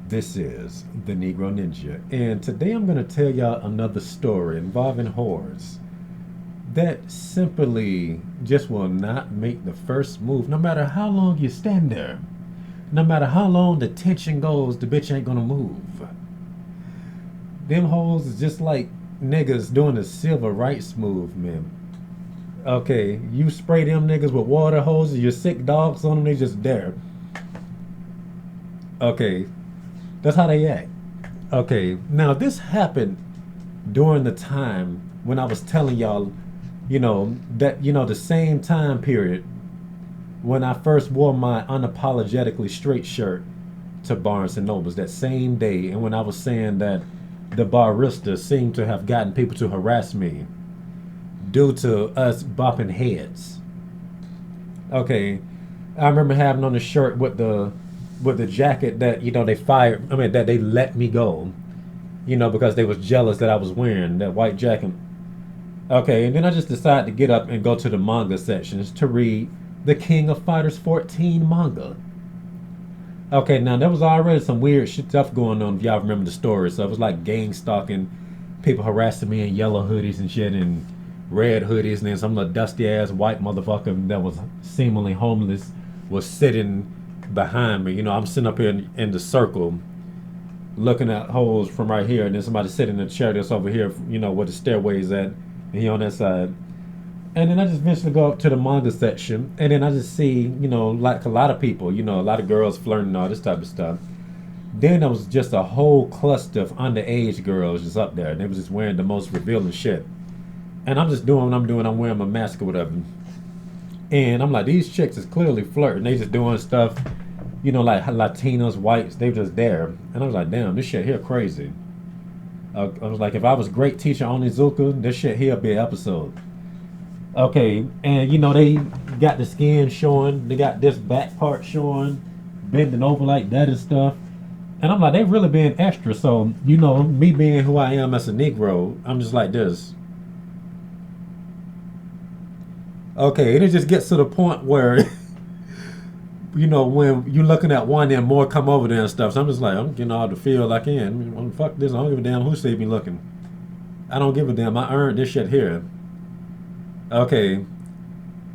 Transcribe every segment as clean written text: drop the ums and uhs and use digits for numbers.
This is the Negro Ninja, and today I'm going to tell y'all another story involving whores that simply just will not make the first move, no matter how long you stand there. No matter how long the tension goes, the bitch ain't gonna move. Them hoes is just like niggas doing the civil rights movement. Okay, you spray them niggas with water hoses, your sick dogs on them, they just there. Okay, that's how they act. Okay, now this happened during the time when I was telling y'all, the same time period when I first wore my unapologetically straight shirt to Barnes and Nobles that same day, and when I was saying that the barista seemed to have gotten people to harass me due to us bopping heads. Okay, I remember having on the shirt with the jacket that they fired. I mean that they let me go. Because they was jealous that I was wearing that white jacket. Okay, and then I just decided to get up and go to the manga sections to read the King of Fighters 14 manga. Okay, now there was already some weird shit stuff going on if y'all remember the story. So it was like gang stalking, people harassing me in yellow hoodies and shit and red hoodies, and then some little dusty ass white motherfucker that was seemingly homeless was sitting behind me. I'm sitting up here in the circle looking at holes from right here, and then somebody sitting in a chair that's over here, where the stairway's at, and he on that side. And then I just eventually go up to the manga section, and then I just see, like a lot of people, a lot of girls flirting and all this type of stuff. Then there was just a whole cluster of underage girls just up there, and they was just wearing the most revealing shit. And I'm just doing what I'm doing. I'm wearing my mask or whatever. And I'm like, these chicks is clearly flirting. They just doing stuff, like Latinos, whites. They were just there. And I was like, damn, this shit here crazy. I was like, if I was great teacher Onizuka, this shit here would be an episode. Okay, and they got the skin showing, they got this back part showing, bending over like that and stuff. And I'm like, they really being extra. So, me being who I am as a Negro, I'm just like this. Okay, and it just gets to the point where, when you're looking at one and more come over there and stuff. So I'm just like, I'm getting all the feel I can. Fuck this, I don't give a damn who see me looking. I don't give a damn, I earned this shit here. Okay,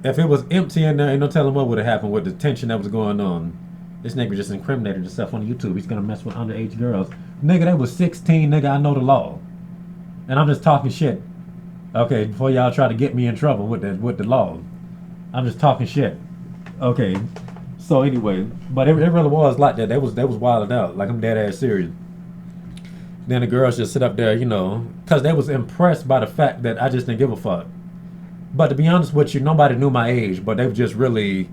if it was empty in there, ain't no telling what would have happened with the tension that was going on. This nigga just incriminated himself on YouTube. He's gonna mess with underage girls. Nigga, they was 16, nigga, I know the law. And I'm just talking shit. Okay, before y'all try to get me in trouble with the law. I'm just talking shit. Okay. So anyway, but it really was like that. They was wilding out. Like I'm dead ass serious. Then the girls just sit up there, because they was impressed by the fact that I just didn't give a fuck. But to be honest with you, nobody knew my age, but they were just really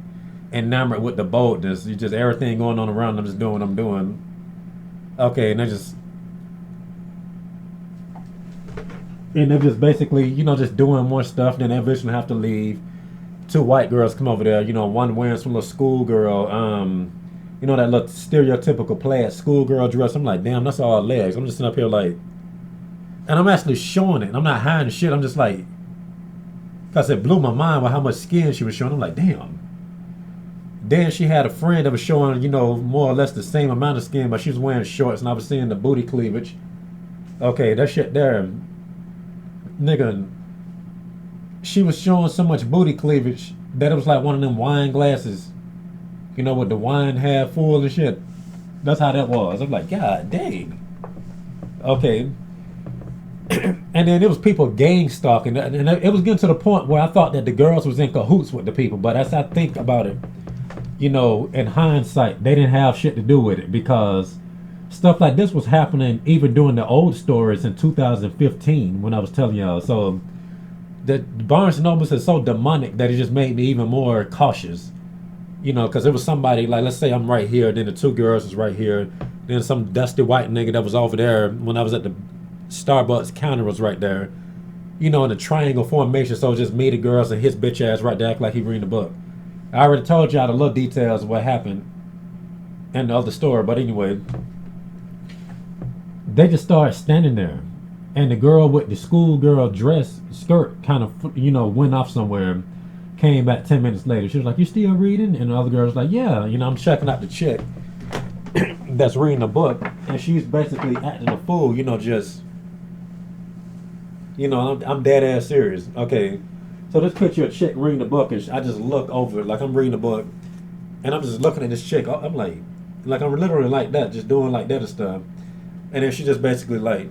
enamored with the boldness. You just everything going on around them, just doing what I'm doing. Okay, and they're just basically, just doing more stuff. Then they eventually have to leave. Two white girls come over there. One wearing some little schoolgirl, that little stereotypical plaid schoolgirl dress. I'm like, damn, that's all legs. I'm just sitting up here like, and I'm actually showing it. I'm not hiding shit. I'm just like. Because it blew my mind with how much skin she was showing. I'm like, damn. Then she had a friend that was showing, more or less the same amount of skin, but she was wearing shorts, and I was seeing the booty cleavage. Okay, that shit there. Nigga, she was showing so much booty cleavage that it was like one of them wine glasses, with the wine half full and shit. That's how that was. I'm like, God dang. Okay. And then it was people gang stalking, and it was getting to the point where I thought that the girls was in cahoots with the people. But as I think about it, in hindsight, they didn't have shit to do with it because stuff like this was happening even during the old stories in 2015 when I was telling y'all. So the Barnes and Nobles is so demonic that it just made me even more cautious. Because it was somebody like, let's say I'm right here, then the two girls was right here, then some dusty white nigga that was over there when I was at the Starbucks counter was right there, in a triangle formation. So just me, the girls, and his bitch ass right there, act like he reading the book. I already told y'all the little details of what happened in the other story, but anyway, they just started standing there, and the girl with the schoolgirl dress skirt kind of, went off somewhere. Came back 10 minutes later. She was like, "You still reading?" And the other girl was like, "Yeah." I'm checking out the chick. that's reading a book, and she's basically acting a fool. Just I'm dead ass serious. Okay, so this picture of a chick reading a book, and I just look over it like I'm reading a book, and I'm just looking at this chick. I'm like I'm literally like that, just doing like that and stuff, and then she just basically like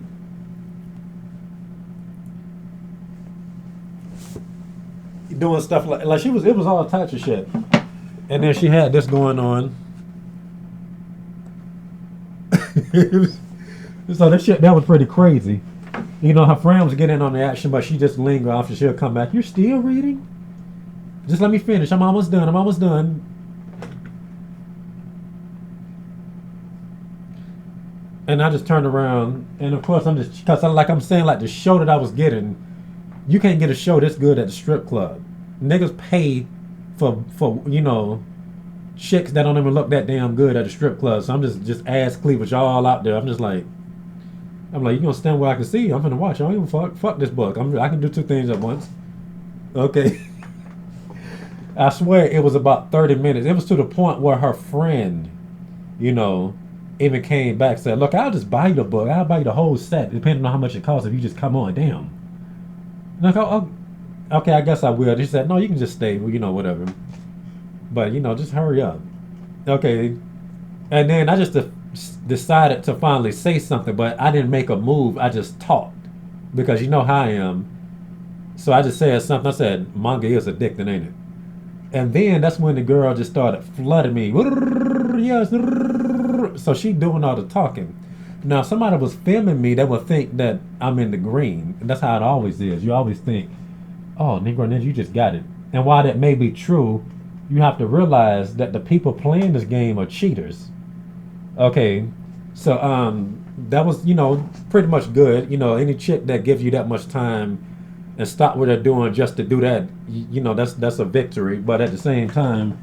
doing stuff like she was. It was all types of shit, and then she had this going on. So that shit that was pretty crazy. Her friend was getting in on the action, but she just lingered off and she'll come back. You're still reading? Just let me finish. I'm almost done. I'm almost done. And I just turned around, and of course I'm just because like I'm saying, like the show that I was getting, you can't get a show this good at the strip club. Niggas pay for chicks that don't even look that damn good at the strip club. So I'm just ass cleavage all out there. I'm like, you gonna stand where I can see you. I'm gonna watch. I don't even fuck this book. I can do two things at once. Okay. I swear it was about 30 minutes. It was to the point where her friend, you know, even came back and said, look, I'll just buy you the book. I'll buy you the whole set, depending on how much it costs if you just come on. Damn. Like, okay, I guess I will. She said, no, you can just stay. Well, whatever. But, just hurry up. Okay. And then I just decided to finally say something, but I didn't make a move. I just talked because you know how I am. So I just said something. I said, manga is addicting, ain't it? And then that's when the girl just started flooding me. Yes. So she doing all the talking. Now, if somebody was filming me, they would think that I'm in the green. And that's how it always is. You always think, oh, Negro Ninja, you just got it. And while that may be true, you have to realize that the people playing this game are cheaters. Okay, so that was pretty much good. Any chick that gives you that much time and stop what they're doing just to do that, that's a victory. But at the same time,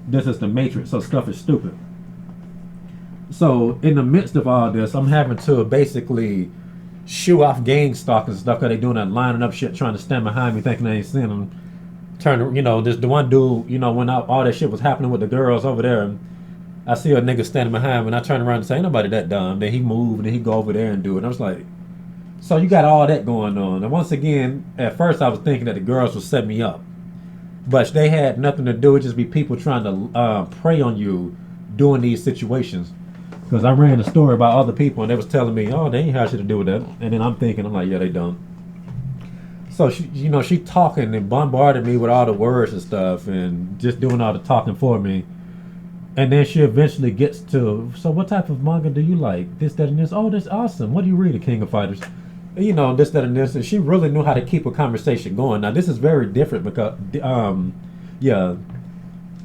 this is the Matrix, so stuff is stupid. So in the midst of all this, I'm having to basically shoo off gang stalkers and stuff because they doing that lining up shit, trying to stand behind me, thinking they ain't seen them. Turn, this the one dude, when all that shit was happening with the girls over there. I see a nigga standing behind me, and I turn around and say, ain't nobody that dumb. Then he moved, and then he go over there and do it. And I was like, so you got all that going on. And once again, at first I was thinking that the girls would set me up. But they had nothing to do. It just be people trying to prey on you doing these situations. Because I ran a story about other people, and they was telling me, oh, they ain't had shit to do with that. And then I'm like, yeah, they don't. So she talking and bombarded me with all the words and stuff, and just doing all the talking for me. And then she eventually gets to, so what type of manga do you like? This, that, and this. Oh, that's awesome. What do you read, The King of Fighters? This, that, and this. And she really knew how to keep a conversation going. Now, this is very different because,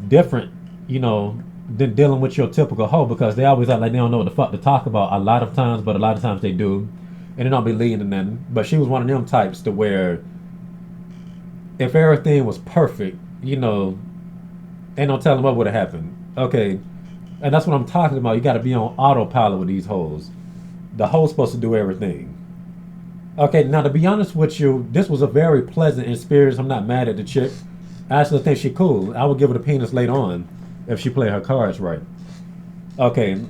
different, than dealing with your typical hoe because they always act like they don't know what the fuck to talk about a lot of times, but a lot of times they do. And they don't be leading to nothing. But she was one of them types to where if everything was perfect, ain't no telling what would have happened. Okay, and that's what I'm talking about. You got to be on autopilot with these hoes. The hoe's supposed to do everything. Okay, now to be honest with you, this was a very pleasant experience. I'm not mad at the chick. I actually think she cool. I would give her the penis later on if she played her cards right. Okay,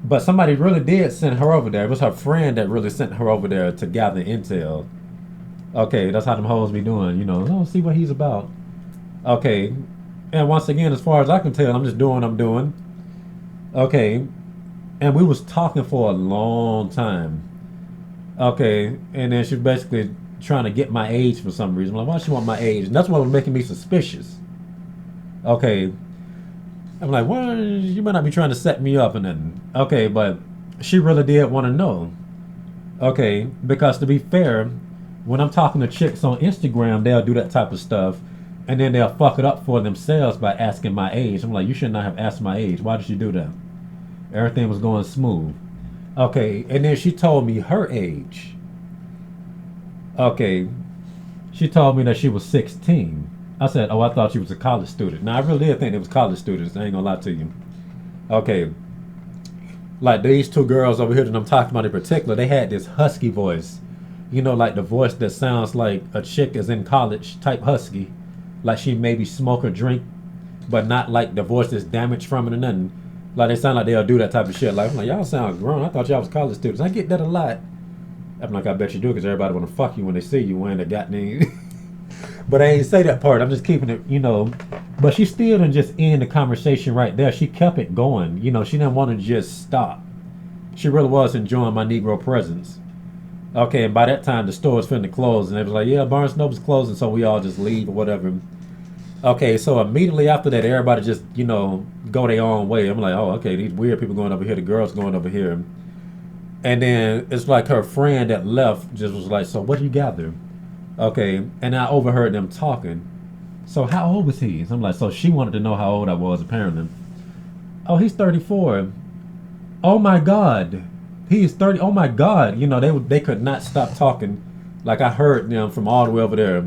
but somebody really did send her over there. It was her friend that really sent her over there to gather intel. Okay, that's how them hoes be doing. Oh, see what he's about. Okay. And once again, as far as I can tell, I'm just doing what I'm doing. Okay. And we was talking for a long time. Okay. And then she was basically trying to get my age for some reason. I'm like, why she want my age? And that's what was making me suspicious. Okay. I'm like, well, you might not be trying to set me up and then. Okay, but she really did want to know. Okay. Because to be fair, when I'm talking to chicks on Instagram, they'll do that type of stuff. And then they'll fuck it up for themselves by asking my age. I'm like, you should not have asked my age. Why did you do that? Everything was going smooth. Okay, and then she told me her age. Okay, she told me that she was 16. I said, oh, I thought she was a college student. Now, I really did think it was college students. I ain't gonna lie to you. Okay, like these two girls over here that I'm talking about in particular, they had this husky voice. Like the voice that sounds like a chick is in college type husky. Like she maybe smoke or drink, but not like the voice is damaged from it or nothing. Like they sound like they'll do that type of shit. Like I'm like, y'all sound grown. I thought y'all was college students. I get that a lot. I'm like, I bet you do, because everybody want to fuck you when they see you wearing the goddamn. But I ain't say that part. I'm just keeping it. But she still didn't just end the conversation right there. She kept it going. She didn't want to just stop. She really was enjoying my Negro presence. Okay, and by that time the store was finna close, and they was like, yeah, Barnes Noble's closing, so we all just leave or whatever. Okay, so immediately after that, everybody just, go their own way. I'm like, oh, okay, these weird people going over here, the girls going over here. And then it's like her friend that left just was like, so what do you gather? Okay, and I overheard them talking. So how old was he? So I'm like, so she wanted to know how old I was, apparently. Oh, he's 34. Oh my God. He is 30. Oh my God. They could not stop talking. Like I heard them from all the way over there.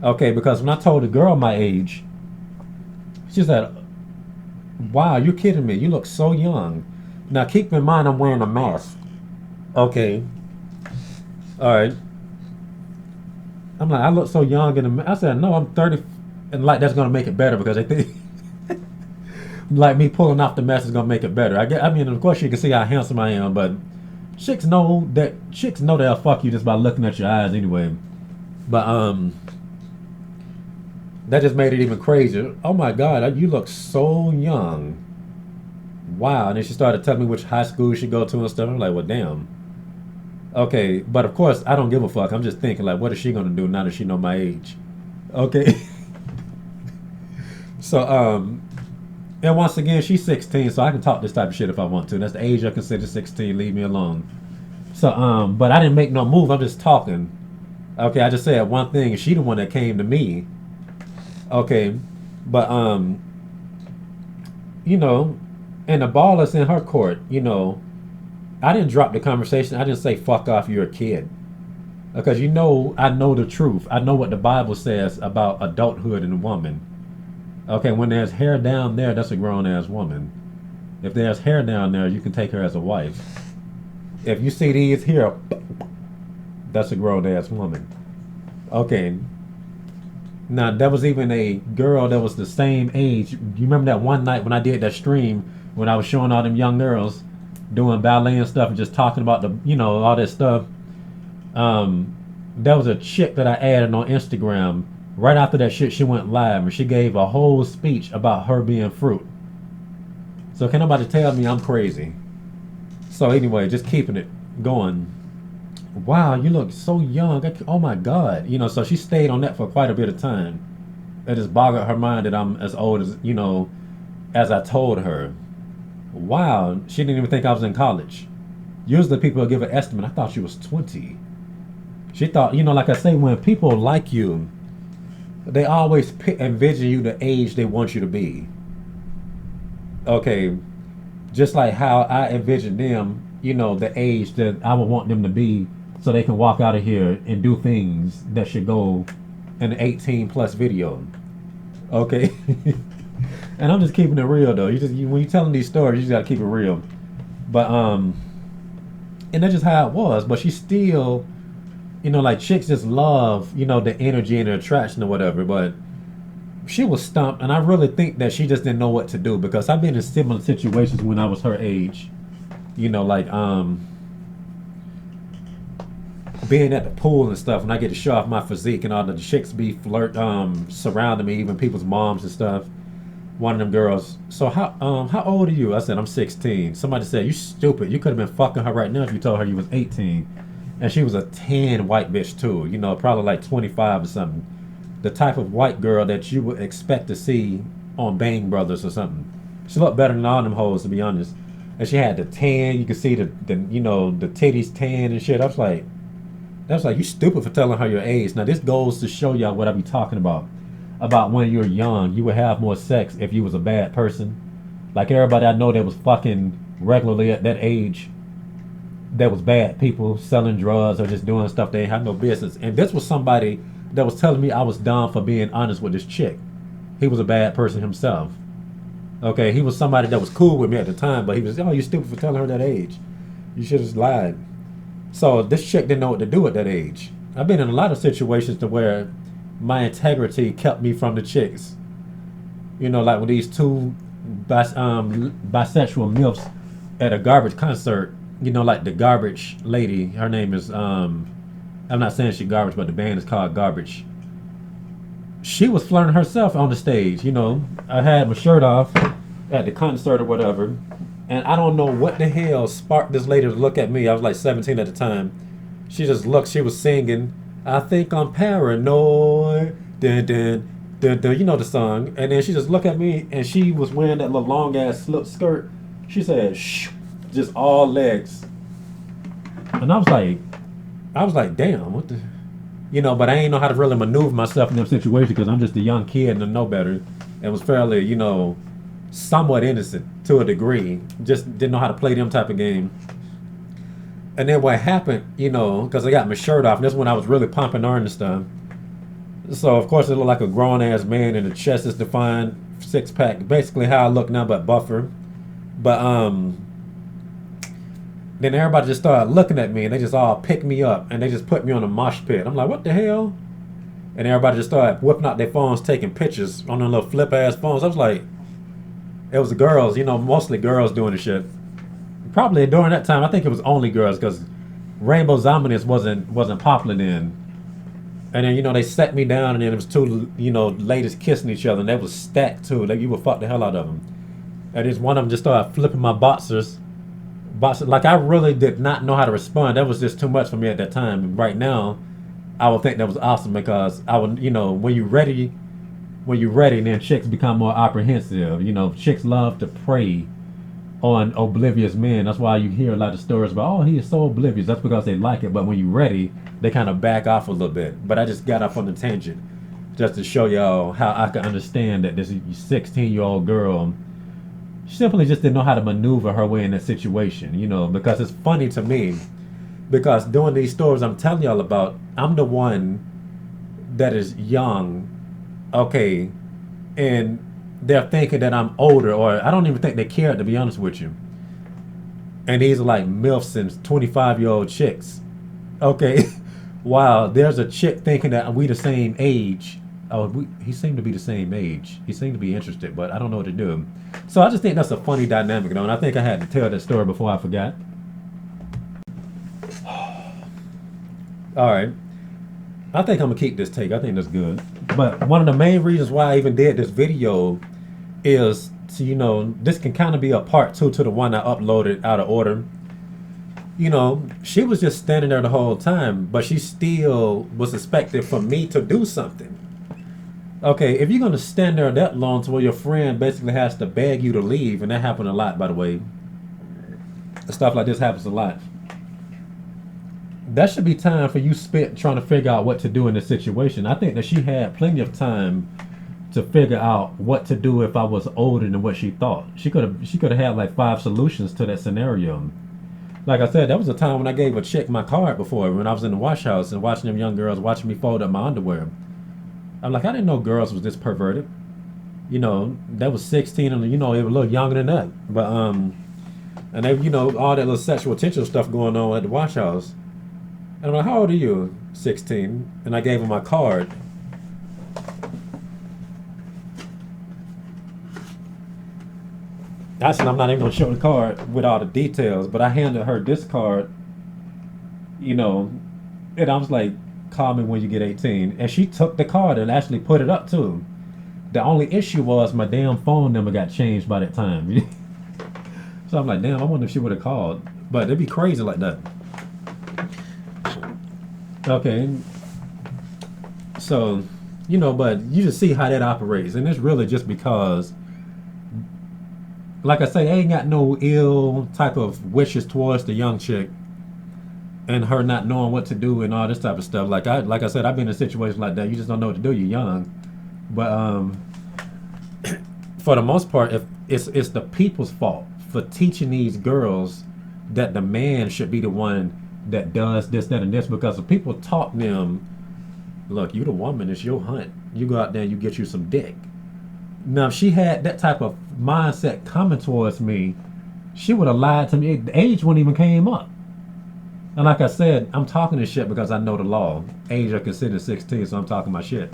Okay, because when I told the girl my age, she said, wow, you're kidding me. You look so young. Now keep in mind I'm wearing a mask. Okay. All right. I'm like, I look so young in the. I said, no, I'm 30, and like that's gonna make it better because they think like me pulling off the mask is gonna make it better. I mean, of course you can see how handsome I am, but chicks know they'll fuck you just by looking at your eyes anyway. But that just made it even crazier. Oh my God, you look so young. Wow. And then she started telling me which high school she go to and stuff. I'm like, well, damn. Okay, but of course I don't give a fuck. I'm just thinking like, what is she gonna do now that she know my age? Okay. So and once again she's 16, so I can talk this type of shit if I want to. That's the age I consider 16. Leave me alone. So but I didn't make no move. I'm just talking. Okay, I just said one thing, and she the one that came to me. Okay, but you know, and the ball is in her court. I didn't drop the conversation. I didn't say fuck off, you're a kid. Because I know the truth. I know what the Bible says about adulthood in a woman. Okay, when there's hair down there, that's a grown ass woman. If there's hair down there, you can take her as a wife. If you see these here, that's a grown ass woman. Okay. Now there was even a girl that was the same age. You remember that one night when I did that stream when I was showing all them young girls doing ballet and stuff and just talking about all this stuff. There was a chick that I added on Instagram. Right after that shit, she went live and she gave a whole speech about her being fruit. So can nobody tell me I'm crazy? So anyway, just keeping it going. Wow, you look so young. Oh my God. So she stayed on that for quite a bit of time. It just boggled her mind that I'm as old as I told her. Wow, she didn't even think I was in college. Usually people will give an estimate. I thought she was 20. She thought, like I say, when people like you, they always envision you the age they want you to be. Okay, just like how I envision them, the age that I would want them to be so they can walk out of here and do things that should go in an 18 plus video. Okay. And I'm just keeping it real though. When you're telling these stories, you just gotta keep it real. But and that's just how it was. But she still, like chicks just love, the energy and the attraction or whatever. But she was stumped, and I really think that she just didn't know what to do because I've been in similar situations when I was her age. Like being at the pool and stuff, and I get to show off my physique, and all the chicks be surrounding me, even people's moms and stuff. One of them girls, so how old are you? I said, I'm 16. Somebody said, you stupid. You could have been fucking her right now if you told her you was 18. And she was a tan white bitch too, probably like 25 or something. The type of white girl that you would expect to see on Bang Brothers or something. She looked better than all them hoes, to be honest. And she had the tan, you could see the titties tan and shit. I was like, you stupid for telling her your age. Now this goes to show y'all what I be talking about. About when you're young, you would have more sex if you was a bad person. Like everybody I know that was fucking regularly at that age, that was bad people selling drugs or just doing stuff they ain't had no business. And this was somebody that was telling me I was dumb for being honest with this chick. He was a bad person himself. Okay, he was somebody that was cool with me at the time, but he was, oh, you stupid for telling her that age. You should have just lied. So this chick didn't know what to do at that age. I've been in a lot of situations to where my integrity kept me from the chicks. Like with these two bisexual milfs at a garbage concert. You know, like the garbage lady. Her name is I'm not saying she garbage, but the band is called Garbage. She was flirting herself on the stage. You know, I had my shirt off at the concert or whatever, and I don't know what the hell sparked this lady to look at me. I was like 17 at the time. She just looked. She was singing. I think I'm paranoid. Dun, dun, dun, dun. You know the song. And then she just looked at me, and she was wearing that little long ass slip skirt. She said, "Shh," just all legs. And I was like, damn, what the, you know. But I ain't know how to really maneuver myself in them situations because I'm just a young kid and I know better, and was fairly, you know, somewhat innocent to a degree. Just didn't know how to play them type of game. And then what happened, you know, because I got my shirt off, and this is when I was really pumping iron and stuff. So of course it looked like a grown ass man, and the chest is defined, six pack, basically how I look now, but buffer. But then everybody just started looking at me, and they just all picked me up, and they just put me on a mosh pit. I'm like, what the hell? And everybody just started whipping out their phones, taking pictures on their little flip ass phones. I was like, it was the girls, you know, mostly girls doing the shit. Probably during that time, I think it was only girls because Rainbow Zombiness wasn't popular then. And then, you know, they set me down, and then it was two, you know, ladies kissing each other, and they was stacked too. Like, you would fuck the hell out of them. And just one of them just started flipping my boxers. Like, I really did not know how to respond. That was just too much for me at that time. And right now, I would think that was awesome because I would, you know, when you're ready, then chicks become more apprehensive. You know, chicks love to prey on oblivious men. That's why you hear a lot of stories about, oh, he is so oblivious. That's because they like it. But when you're ready, they kind of back off a little bit. But I just got off on the tangent just to show y'all how I can understand that this 16-year-old girl simply just didn't know how to maneuver her way in that situation, you know, because it's funny to me because doing these stories I'm telling y'all about, I'm the one that is young, okay, and they're thinking that I'm older, or I don't even think they care, to be honest with you. And these are like MILFs and 25-year-old chicks. Okay, wow, there's a chick thinking that we the same age. Oh, he seemed to be the same age. He seemed to be interested, but I don't know what to do. So I just think that's a funny dynamic, you know, and I think I had to tell that story before I forgot. All right. I think I'm going to keep this take. I think that's good. But one of the main reasons why I even did this video is to, you know, this can kind of be a part two to the one I uploaded out of order. You know, she was just standing there the whole time, but she still was expected for me to do something. Okay, if you're going to stand there that long to where your friend basically has to beg you to leave, and that happened a lot, by the way. Stuff like this happens a lot. That should be time for you spent trying to figure out what to do in this situation. I think that she had plenty of time to figure out what to do if I was older than what she thought. She could have had like 5 solutions to that scenario. Like I said, that was a time when I gave a chick my card before, when I was in the wash house and watching them young girls watching me fold up my underwear. I'm like, I didn't know girls was this perverted. You know, that was 16 and, you know, they were a little younger than that. But, and they, you know, all that little sexual tension stuff going on at the wash house. And I'm like, how old are you? 16. And I gave him my card. I said, I'm not even going to show the card with all the details, but I handed her this card, you know, and I was like, call me when you get 18. And she took the card and actually put it up too. The only issue was my damn phone number got changed by that time. So I'm like, damn, I wonder if she would have called. But it'd be crazy like that. Okay. So, you know, but you just see how that operates. And it's really just because, like I say, I ain't got no ill type of wishes towards the young chick and her not knowing what to do and all this type of stuff. Like I said, I've been in a situation like that. You just don't know what to do. You're young. But for the most part, if it's the people's fault for teaching these girls that the man should be the one that does this, that, and this, because if people taught them, look, you the woman, it's your hunt. You go out there and you get you some dick. Now, if she had that type of mindset coming towards me, she would have lied to me. The age wouldn't even came up. And like I said, I'm talking this shit because I know the law. Age are considered 16, so I'm talking my shit.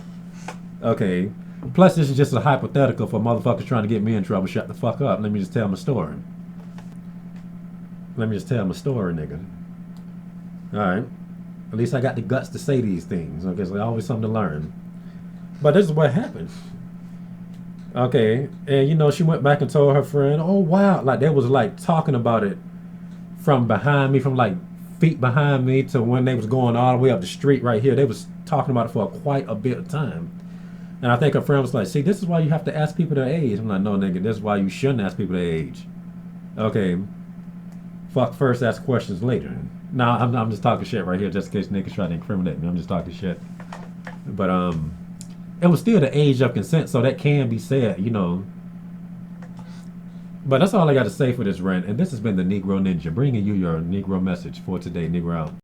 Okay. Plus, this is just a hypothetical for motherfuckers trying to get me in trouble. Shut the fuck up. Let me just tell my story. Let me just tell my story, nigga. All right. At least I got the guts to say these things. Okay, so there's always something to learn. But this is what happened. Okay, and she went back and told her friend, "Oh wow!" Like they was like talking about it from behind me, from like feet behind me to when they was going all the way up the street right here. They was talking about it for quite a bit of time. And I think her friend was like, "See, this is why you have to ask people their age." I'm like, "No, nigga, this is why you shouldn't ask people their age." Okay, fuck first, ask questions later. Now I'm just talking shit right here, just in case niggas try to incriminate me. I'm just talking shit. But it was still the age of consent, so that can be said. But that's all I got to say for this rant. And this has been the Negro Ninja, bringing you your Negro message for today. Negro out.